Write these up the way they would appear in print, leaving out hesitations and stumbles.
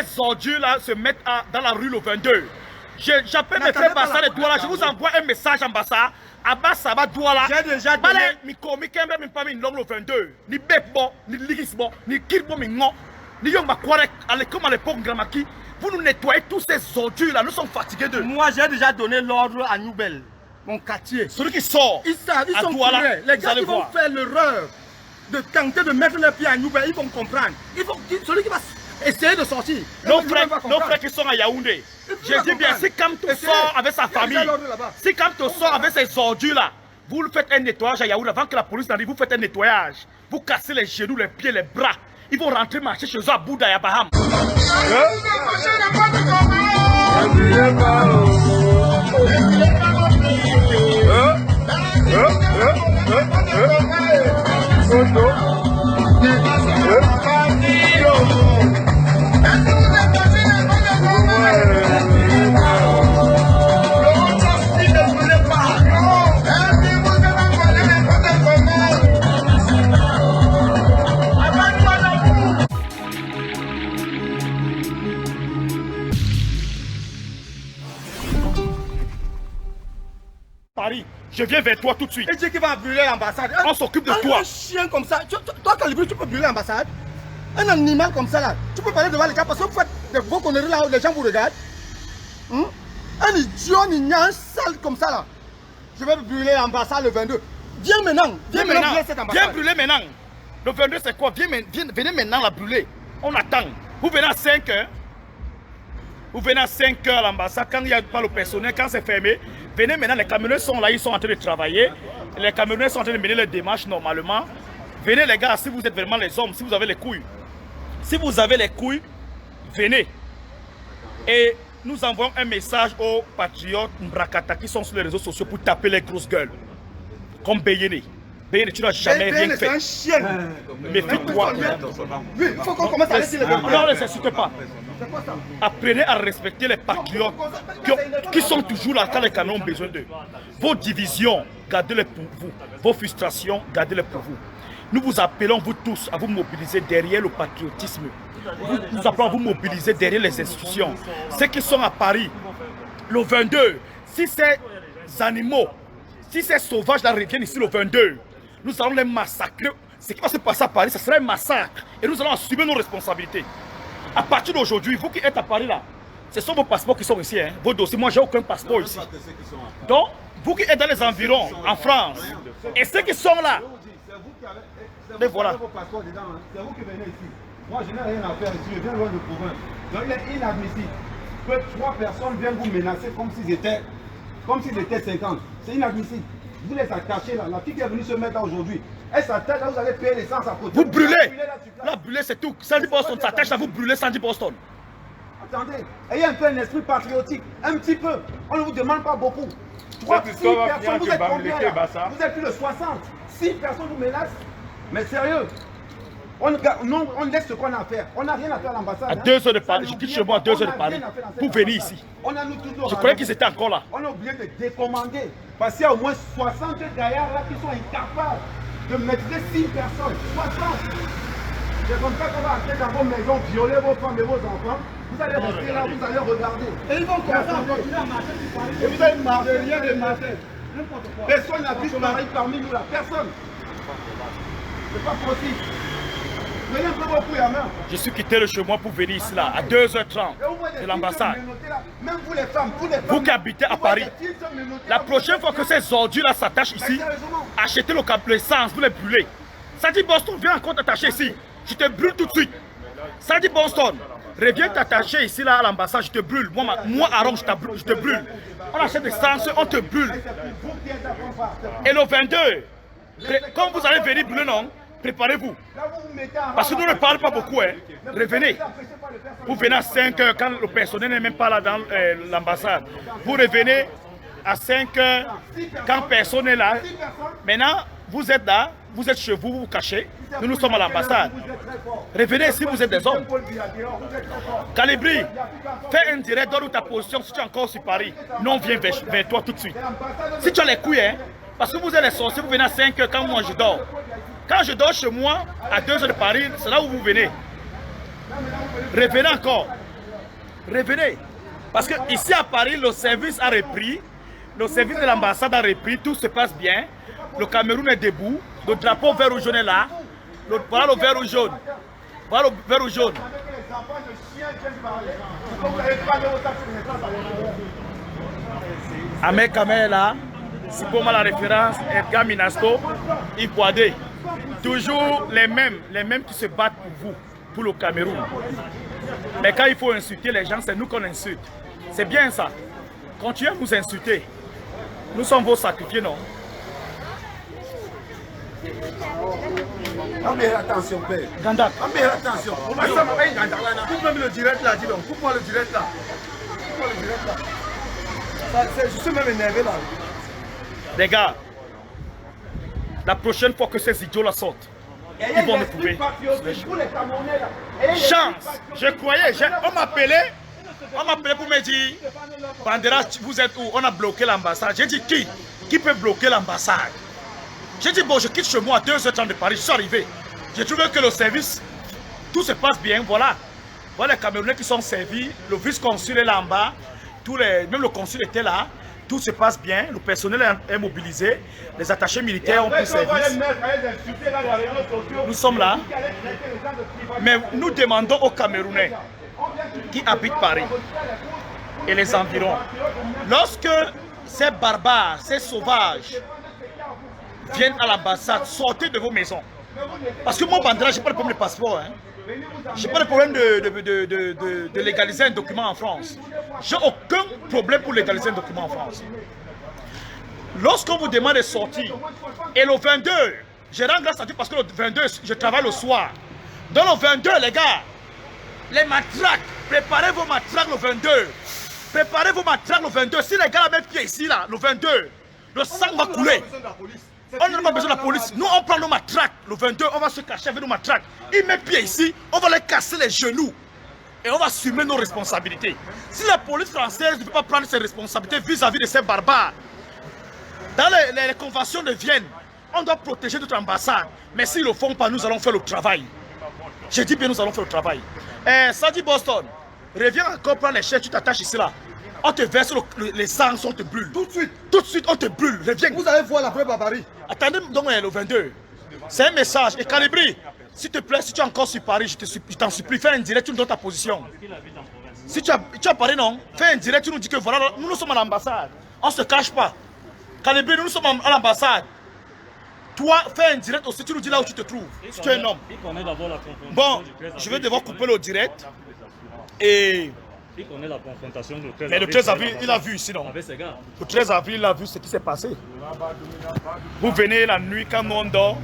ces ordures-là se mettent dans la rue le 22. J'appelle mes frères Bassa les Douala. Je vous envoie un message en Bassa. Abassa va Douala. J'ai déjà donné. Mi kembe mi pas mi long le 22. Ni Bebo, ni Ligisbo, ni Kirbo mi ngo. Ni Yom Makware, comme à l'époque Gramaki. Vous nous nettoyez tous ces ordures-là. Nous sommes fatigués de. Moi, j'ai déjà donné l'ordre à Noubel, mon quartier. Celui qui sort. Ils savent, ils sont prêts. Les gars qui vont faire l'erreur de tenter de mettre les pieds à Noubel, ils vont comprendre. Celui qui va essayer de sortir. Nos frères qui sont à Yaoundé. Je dis bien, si Kamto sort avec sa famille, si Kamto sort avec ses ordures-là, vous faites un nettoyage à Yaoundé avant que la police n'arrive, vous faites un nettoyage. Vous cassez les genoux, les pieds, les bras. Ils vont rentrer marcher chez eux à Bouddha et à Baham. Paris, je viens vers toi tout de suite. Et Dieu qui va brûler l'ambassade. On s'occupe de toi. Un chien comme ça, toi Calibri, tu peux brûler l'ambassade. Un animal comme ça là, tu peux parler devant les gars parce que vous faites des gros conneries là où les gens vous regardent. Un idiot, un sale comme ça là. Je vais brûler l'ambassade le 22. Viens maintenant, brûler cette ambassade. Viens brûler maintenant. Le 22 c'est quoi? Venez maintenant la brûler. On attend. Vous venez à 5 heures. Vous venez à 5 heures à l'ambassade, quand il n'y a pas le personnel, quand c'est fermé, venez maintenant, les camionneurs sont là, ils sont en train de travailler. Les camionneurs sont en train de mener les démarches normalement. Venez les gars, si vous êtes vraiment les hommes, si vous avez les couilles. Si vous avez les couilles, venez. Et nous envoyons un message aux patriotes Mbrakata qui sont sur les réseaux sociaux pour taper les grosses gueules. Comme Beyene. Beyene, tu n'as jamais rien fait. C'est un chien. Méfie-toi. Oui, il faut qu'on commence à laisser les gars. Non, ne s'insultez pas. Apprenez à respecter les patriotes qui sont toujours là quand les camions ont besoin d'eux. Vos divisions, gardez-les pour vous. Vos frustrations, gardez-les pour vous. Nous vous appelons, vous tous, à vous mobiliser derrière le patriotisme. Nous appelons à vous mobiliser derrière les institutions. Ceux qui sont à Paris, le 22, si ces animaux, si ces sauvages-là reviennent ici le 22, nous allons les massacrer. Ce qui va se passer à Paris, ce sera un massacre. Et nous allons assumer nos responsabilités. À partir d'aujourd'hui, vous qui êtes à Paris là, ce sont vos passeports qui sont ici, hein, vos dossiers. Moi, j'ai aucun passeport ici. Donc, vous qui êtes dans les environs, en France, et ceux qui sont là, mais voilà. C'est vous qui venez ici. Moi, je n'ai rien à faire ici. Je viens loin de province. Donc, il est inadmissible que 3 personnes viennent vous menacer comme s'ils étaient 50. C'est inadmissible. Vous les attachez là. La fille qui est venue se mettre là aujourd'hui, elle s'attache là, vous allez payer l'essence à côté. Vous brûlez. Là, brûler, c'est tout. Sandy Boston s'attache là, vous brûlez Sandy Boston. Attendez, ayez un peu un esprit patriotique. Un petit peu. On ne vous demande pas beaucoup. 3, 6 personnes, vous êtes combien là? Vous êtes plus de 60. 6 personnes vous menacent. Mais sérieux, on laisse ce qu'on a à faire. On n'a rien à faire à l'ambassade. À 2 heures de Paris, je quitte chez moi à 2 heures de Paris pour venir ici. Je croyais qu'ils étaient encore là. On a oublié de décommander. Parce qu'il y a au moins 60 gaillards là qui sont incapables de maîtriser 6 personnes. 60. C'est comme ça qu'on va entrer dans vos maisons, violer vos femmes et vos enfants. Vous allez rester là, vous allez regarder. Et ils vont commencer à continuer à marcher. Et vous allez marcher, rien de marcher. Personne n'habite Paris parmi nous là. Personne. C'est pas possible. Venez un peu beaucoup, Yamin. Je suis quitté le chez moi pour venir ici là, à 2h30 de l'ambassade. Même vous les femmes, vous qui habitez à Paris, la prochaine fois que ces ordures là s'attachent ici, achetez l'essence, vous les brûlez. Sandy Boston, viens encore t'attacher ici. Je te brûle tout de suite. Sandy Boston, reviens t'attacher ici là à l'ambassade, je te brûle. Moi à Rome, je te brûle. On achète des essence, on te brûle. Et le 22, quand vous allez venir brûler, non, préparez-vous. Parce que nous ne parlons pas beaucoup. Hein. Revenez. Vous venez à 5 heures quand le personnel n'est même pas là dans l'ambassade. Vous revenez à 5 heures quand personne n'est là. Maintenant, vous êtes là, vous êtes chez vous, vous vous cachez. Nous sommes à l'ambassade. Revenez si vous êtes des hommes. Calibri, fais un direct, donne ta position si tu es encore sur Paris. Non, viens vers toi tout de suite. Si tu as les couilles, hein, parce que vous êtes les sorciers, vous venez à 5 heures quand moi je dors. Quand je dors chez moi, à 2 heures de Paris, c'est là où vous venez. Revenez encore. Revenez. Parce que ici à Paris, le service a repris. Le service de l'ambassade a repris. Tout se passe bien. Le Cameroun est debout. Le drapeau vert ou jaune est là. Voilà le vert ou jaune. Voilà le vert ou jaune. Ahmed Kamel est là. C'est pour moi la référence. Edgar Minasto. Ikwade. Toujours les mêmes qui se battent pour vous, pour le Cameroun. Mais quand il faut insulter les gens, c'est nous qu'on insulte. C'est bien ça. Continuez à nous insulter. Nous sommes vos sacrifiés, non? Mais attention, père. Gandak. Mais attention. Coupe-moi le direct là, dis donc. Coupe-moi le direct là. Coupe-moi le direct là. Je suis même énervé là. Les gars, la prochaine fois que ces idiots la sortent, ils vont me trouver. Chance. Je croyais. On m'appelait pour me dire, Bandera, vous êtes où? On a bloqué l'ambassade. J'ai dit qui? Qui peut bloquer l'ambassade? J'ai dit bon, je quitte chez moi à 2h30 de Paris. Je suis arrivé. J'ai trouvé que le service, tout se passe bien. Voilà. Voilà les Camerounais qui sont servis. Le vice-consul est là en bas. Même le consul était là. Tout se passe bien. Le personnel est mobilisé. Les attachés militaires ont pris service. Nous sommes là. Mais nous demandons aux Camerounais qui habitent Paris et les environs, lorsque ces barbares, ces sauvages viennent à l'ambassade, sortez de vos maisons. Parce que moi, Bandera, je n'ai pas de problème de passeport. Hein. Je n'ai pas de problème de légaliser un document en France. Je n'ai aucun problème pour légaliser un document en France. Lorsqu'on vous demande de sortir, et le 22, je rends grâce à Dieu parce que le 22, je travaille le soir. Dans le 22, les gars, les matraques, préparez vos matraques le 22. Préparez vos matraques le 22. Si les gars mettent pied ici, là, le 22, le sang va couler. On n'a pas besoin de la police. Nous, on prend nos matraques. Le 22, on va se cacher avec nos matraques. Ils mettent pied ici, on va les casser les genoux. Et on va assumer nos responsabilités. Si la police française ne peut pas prendre ses responsabilités vis-à-vis de ces barbares, dans les conventions de Vienne, on doit protéger notre ambassade. Mais s'ils ne le font pas, nous allons faire le travail. J'ai dit bien, nous allons faire le travail. Sadi Boston, reviens encore prendre les chaises, tu t'attaches ici là. On te verse les sangs, on te brûle. Tout de suite. Tout de suite, on te brûle. Reviens. Vous allez voir la vraie barbarie. Attendez donc le 22. C'est un message. Et Calibri, s'il te plaît, si tu es encore sur Paris, je t'en supplie, fais un direct, tu nous donnes ta position. Si tu as Paris, non, fais un direct, tu nous dis que voilà, nous sommes à l'ambassade. On ne se cache pas. Calibri, nous sommes à l'ambassade. Toi, fais un direct aussi, tu nous dis là où tu te trouves. Si tu es un homme. Bon, je vais devoir couper le direct. Et... Mais le 13 avril, il a vu ici, non? Le 13 avril, il a vu ce qui s'est passé. Vous venez la nuit quand on dort.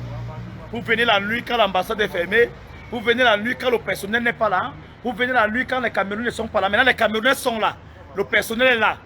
Vous venez la nuit quand l'ambassade est fermée. Vous venez la nuit quand le personnel n'est pas là. Vous venez la nuit quand les Camerounais ne sont pas là. Maintenant, les Camerounais sont là. Le personnel est là.